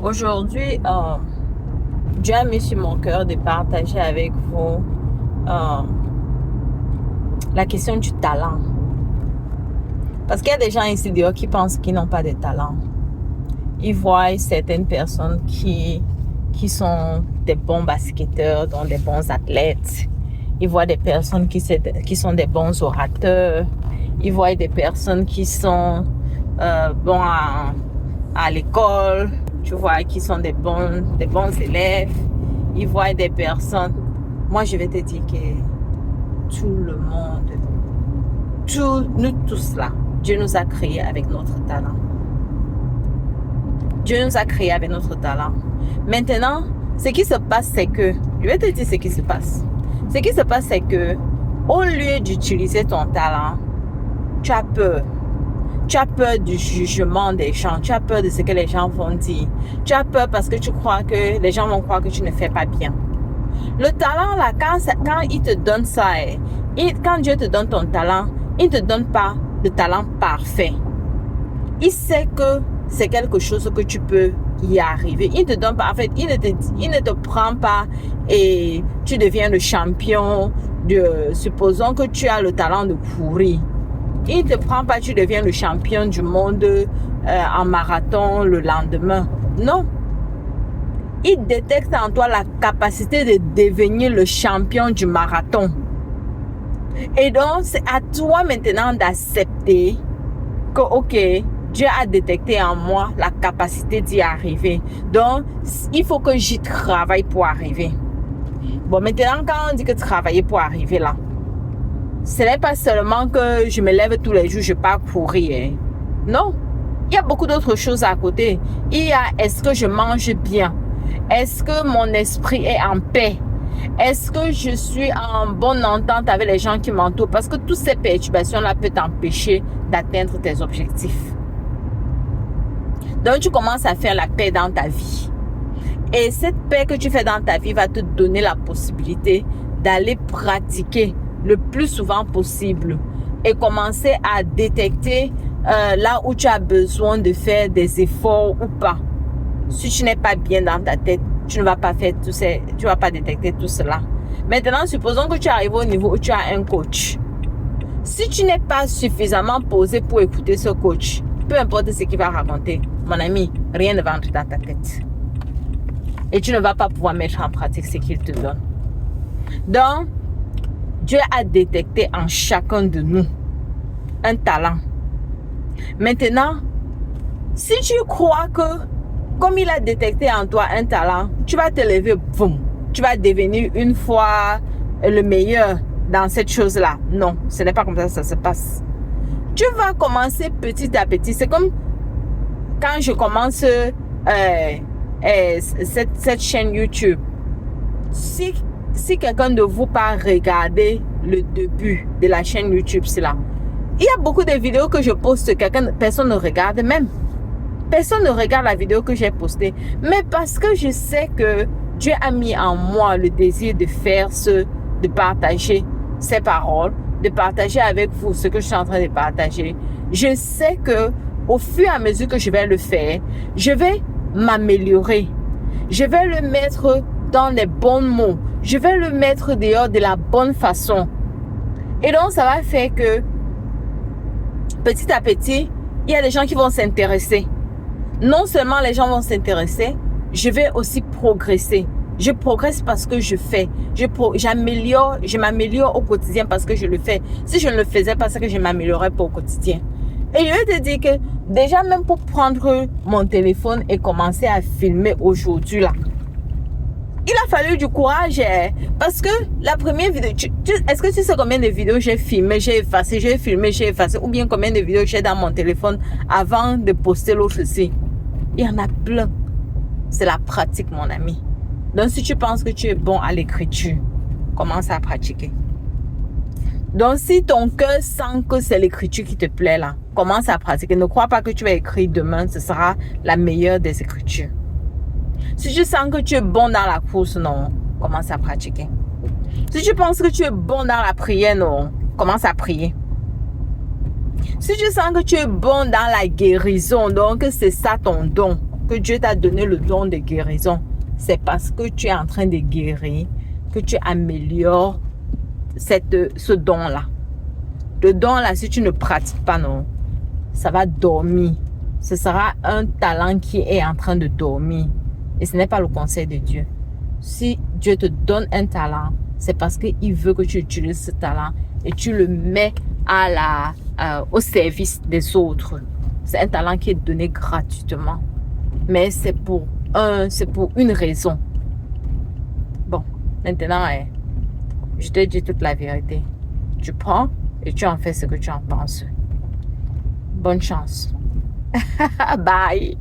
Aujourd'hui, Dieu a mis sur mon cœur de partager avec vous la question du talent. Parce qu'il y a des gens ici dehors qui pensent qu'ils n'ont pas de talent. Ils voient certaines personnes qui sont des bons basketteurs, donc des bons athlètes. Ils voient des personnes qui sont des bons orateurs. Ils voient des personnes qui sont bons à l'école, tu vois, qui sont des bons élèves. Ils voient des personnes. Moi, je vais te dire que tout le monde, nous tous là, Dieu nous a créés avec notre talent. Dieu nous a créés avec notre talent. Maintenant, ce qui se passe, c'est que, je vais te dire ce qui se passe. Ce qui se passe, c'est que, au lieu d'utiliser ton talent, tu as peur. Tu as peur du jugement des gens. Tu as peur de ce que les gens vont dire. Tu as peur parce que tu crois que les gens vont croire que tu ne fais pas bien. Le talent, là, quand il te donne ça, quand Dieu te donne ton talent, il ne te donne pas le talent parfait. Il sait que c'est quelque chose que tu peux y arriver. Il ne te donne pas, en fait, il ne te prend pas et tu deviens le champion supposons que tu as le talent de courir. Il ne te prend pas, tu deviens le champion du monde en marathon le lendemain. Non. Il détecte en toi la capacité de devenir le champion du marathon. Et donc, c'est à toi maintenant d'accepter que, ok, Dieu a détecté en moi la capacité d'y arriver. Donc, il faut que j'y travaille pour arriver. Bon, maintenant, quand on dit que travailler pour arriver là, ce n'est pas seulement que je me lève tous les jours, je pars courir. Hein. Non, il y a beaucoup d'autres choses à côté. Il y a, est-ce que je mange bien? Est-ce que mon esprit est en paix? Est-ce que je suis en bonne entente avec les gens qui m'entourent? Parce que toutes ces perturbations-là peuvent t'empêcher d'atteindre tes objectifs. Donc, tu commences à faire la paix dans ta vie. Et cette paix que tu fais dans ta vie va te donner la possibilité d'aller pratiquer le plus souvent possible et commencer à détecter là où tu as besoin de faire des efforts ou pas. Si tu n'es pas bien dans ta tête, tu ne vas pas faire tu vas pas détecter tout cela. Maintenant, supposons que tu arrives au niveau où tu as un coach. Si tu n'es pas suffisamment posé pour écouter ce coach, peu importe ce qu'il va raconter, mon ami, rien ne va entrer dans ta tête. Et tu ne vas pas pouvoir mettre en pratique ce qu'il te donne. Donc, Dieu a détecté en chacun de nous un talent. Maintenant, si tu crois que, comme il a détecté en toi un talent, tu vas te lever, boum, tu vas devenir une fois le meilleur dans cette chose-là. Non, ce n'est pas comme ça que ça se passe. Tu vas commencer petit à petit. C'est comme quand je commence cette chaîne YouTube. Si quelqu'un de vous part regarder le début de la chaîne YouTube, c'est là. Il y a beaucoup de vidéos que je poste, personne ne regarde même. Personne ne regarde la vidéo que j'ai postée. Mais parce que je sais que Dieu a mis en moi le désir de faire de partager ces paroles, de partager avec vous ce que je suis en train de partager. Je sais que au fur et à mesure que je vais le faire, je vais m'améliorer. Je vais le mettre dans les bons mots. Je vais le mettre dehors de la bonne façon. Et donc, ça va faire que petit à petit, il y a des gens qui vont s'intéresser. Non seulement les gens vont s'intéresser, je vais aussi progresser. Je progresse parce que je fais. Je m'améliore au quotidien parce que je le fais. Si je ne le faisais pas, c'est que je ne m'améliorerais pas au quotidien. Et je vais te dire que déjà même pour prendre mon téléphone et commencer à filmer aujourd'hui là, il a fallu du courage parce que la première vidéo, est-ce que tu sais combien de vidéos j'ai filmé, j'ai effacé, j'ai filmé, j'ai effacé, ou bien combien de vidéos j'ai dans mon téléphone avant de poster l'autre-ci? Il y en a plein. C'est la pratique, mon ami. Donc, si tu penses que tu es bon à l'écriture, commence à pratiquer. Donc, si ton cœur sent que c'est l'écriture qui te plaît là, commence à pratiquer. Ne crois pas que tu vas écrire demain, ce sera la meilleure des écritures. Si tu sens que tu es bon dans la course, non, commence à pratiquer. Si tu penses que tu es bon dans la prière, non, commence à prier. Si tu sens que tu es bon dans la guérison, donc c'est ça ton don, que Dieu t'a donné le don de guérison, c'est parce que tu es en train de guérir, que tu améliores ce don-là. Le don-là, si tu ne pratiques pas, non, ça va dormir. Ce sera un talent qui est en train de dormir. Et ce n'est pas le conseil de Dieu. Si Dieu te donne un talent, c'est parce qu'il veut que tu utilises ce talent et tu le mets au service des autres. C'est un talent qui est donné gratuitement. Mais c'est pour une raison. Bon, maintenant, je te dis toute la vérité. Tu prends et tu en fais ce que tu en penses. Bonne chance. Bye.